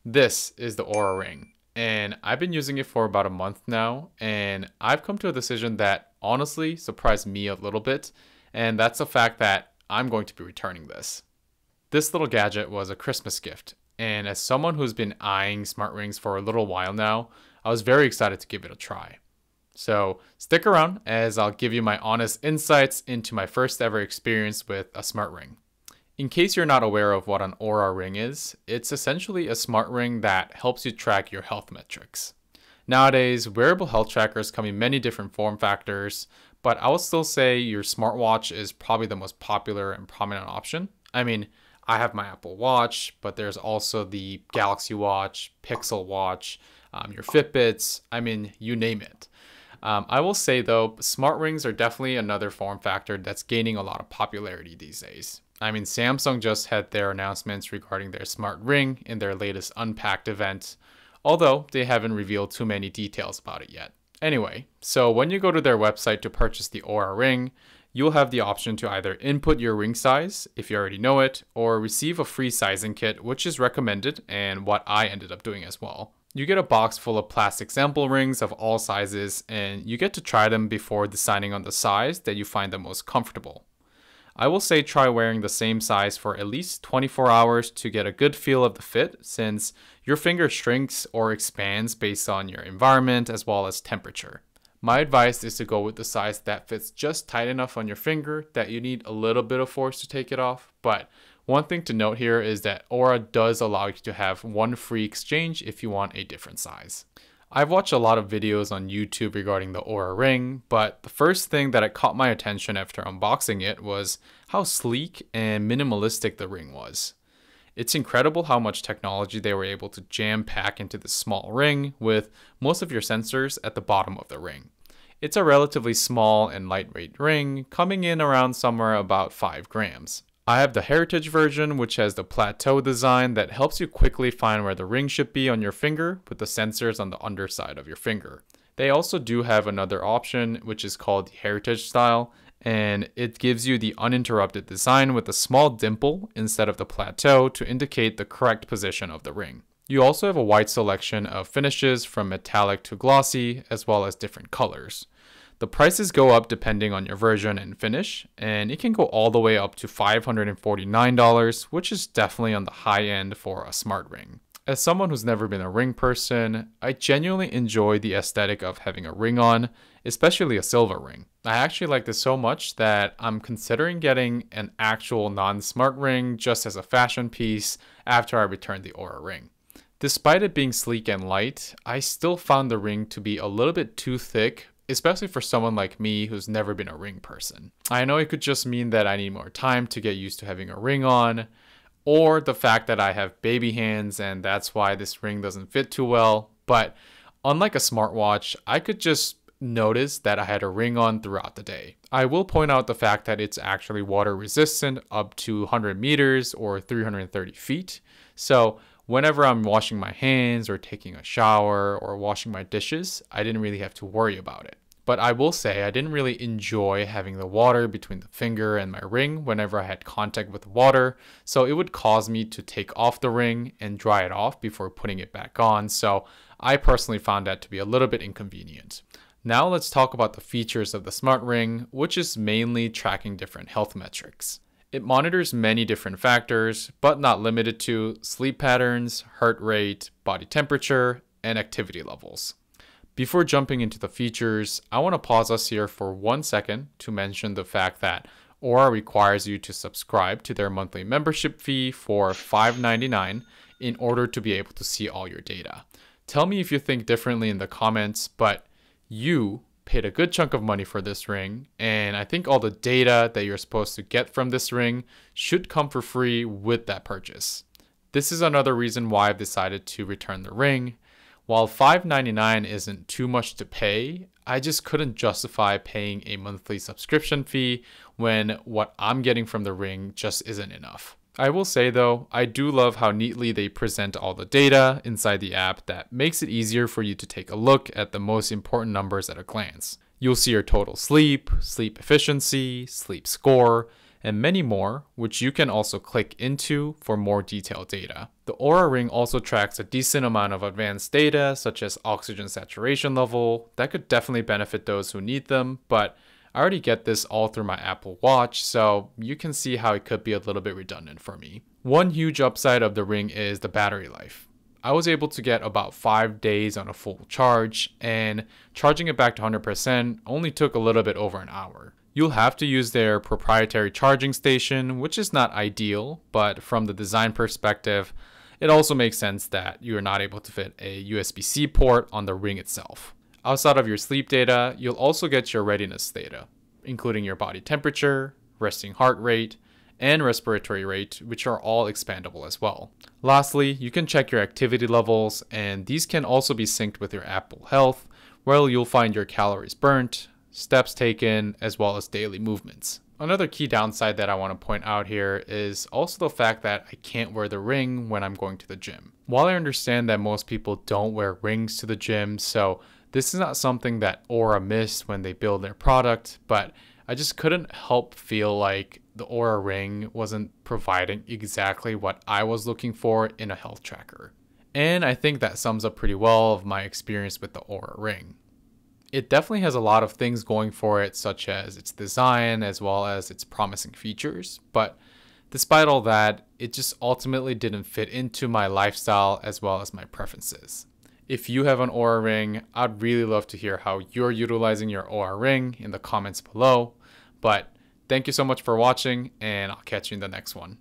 This is the Oura Ring, and I've been using it for about a month now, and I've come to a decision that honestly surprised me a little bit, and that's the fact that I'm going to be returning this. This little gadget was a Christmas gift, and as someone who's been eyeing smart rings for a little while now, I was very excited to give it a try. So stick around as I'll give you my honest insights into my first ever experience with a smart ring. In case you're not aware of what an Oura Ring is, it's essentially a smart ring that helps you track your health metrics. Nowadays, wearable health trackers come in many different form factors, but I would still say your smartwatch is probably the most popular and prominent option. I mean, I have my Apple Watch, but there's also the Galaxy Watch, Pixel Watch, your Fitbits, I mean, you name it. I will say though, smart rings are definitely another form factor that's gaining a lot of popularity these days. I mean, Samsung just had their announcements regarding their smart ring in their latest Unpacked event, although they haven't revealed too many details about it yet. Anyway, so when you go to their website to purchase the Oura Ring, you'll have the option to either input your ring size, if you already know it, or receive a free sizing kit, which is recommended and what I ended up doing as well. You get a box full of plastic sample rings of all sizes, and you get to try them before deciding on the size that you find the most comfortable. I will say try wearing the same size for at least 24 hours to get a good feel of the fit, since your finger shrinks or expands based on your environment as well as temperature. My advice is to go with the size that fits just tight enough on your finger that you need a little bit of force to take it off, but one thing to note here is that Oura does allow you to have one free exchange if you want a different size. I've watched a lot of videos on YouTube regarding the Oura Ring, but the first thing that caught my attention after unboxing it was how sleek and minimalistic the ring was. It's incredible how much technology they were able to jam pack into this small ring with most of your sensors at the bottom of the ring. It's a relatively small and lightweight ring, coming in around somewhere about 5 grams. I have the Heritage version, which has the plateau design that helps you quickly find where the ring should be on your finger with the sensors on the underside of your finger. They also do have another option, which is called the Heritage style, and it gives you the uninterrupted design with a small dimple instead of the plateau to indicate the correct position of the ring. You also have a wide selection of finishes from metallic to glossy, as well as different colors. The prices go up depending on your version and finish, and it can go all the way up to $549, which is definitely on the high end for a smart ring. As someone who's never been a ring person, I genuinely enjoy the aesthetic of having a ring on, especially a silver ring. I actually like this so much that I'm considering getting an actual non-smart ring just as a fashion piece after I return the Oura Ring. Despite it being sleek and light, I still found the ring to be a little bit too thick, especially for someone like me who's never been a ring person. I know it could just mean that I need more time to get used to having a ring on, or the fact that I have baby hands and that's why this ring doesn't fit too well, but unlike a smartwatch, I could just notice that I had a ring on throughout the day. I will point out the fact that it's actually water resistant up to 100 meters or 330 feet, so whenever I'm washing my hands or taking a shower or washing my dishes, I didn't really have to worry about it. But I will say I didn't really enjoy having the water between the finger and my ring whenever I had contact with water, so it would cause me to take off the ring and dry it off before putting it back on, so I personally found that to be a little bit inconvenient. Now let's talk about the features of the smart ring, which is mainly tracking different health metrics. It monitors many different factors, but not limited to sleep patterns, heart rate, body temperature, and activity levels. Before jumping into the features, I want to pause us here for 1 second to mention the fact that Oura requires you to subscribe to their monthly membership fee for $5.99 in order to be able to see all your data. Tell me if you think differently in the comments, but you paid a good chunk of money for this ring, and I think all the data that you're supposed to get from this ring should come for free with that purchase. This is another reason why I've decided to return the ring. While $5.99 isn't too much to pay, I just couldn't justify paying a monthly subscription fee when what I'm getting from the ring just isn't enough. I will say though, I do love how neatly they present all the data inside the app that makes it easier for you to take a look at the most important numbers at a glance. You'll see your total sleep, sleep efficiency, sleep score, and many more, which you can also click into for more detailed data. The Oura Ring also tracks a decent amount of advanced data, such as oxygen saturation level. That could definitely benefit those who need them, but I already get this all through my Apple Watch, so you can see how it could be a little bit redundant for me. One huge upside of the Ring is the battery life. I was able to get about 5 days on a full charge, and charging it back to 100% only took a little bit over an hour. You'll have to use their proprietary charging station, which is not ideal, but from the design perspective, it also makes sense that you are not able to fit a USB-C port on the Ring itself. Outside of your sleep data, you'll also get your readiness data, including your body temperature, resting heart rate, and respiratory rate, which are all expandable as well. Lastly, you can check your activity levels, and these can also be synced with your Apple Health, where you'll find your calories burnt, steps taken, as well as daily movements. Another key downside that I want to point out here is also the fact that I can't wear the Ring when I'm going to the gym. While I understand that most people don't wear rings to the gym, so this is not something that Oura missed when they build their product, but I just couldn't help feel like the Oura Ring wasn't providing exactly what I was looking for in a health tracker. And I think that sums up pretty well of my experience with the Oura Ring. It definitely has a lot of things going for it, such as its design as well as its promising features, but despite all that, it just ultimately didn't fit into my lifestyle as well as my preferences. If you have an Oura Ring, I'd really love to hear how you're utilizing your Oura Ring in the comments below, but thank you so much for watching, and I'll catch you in the next one.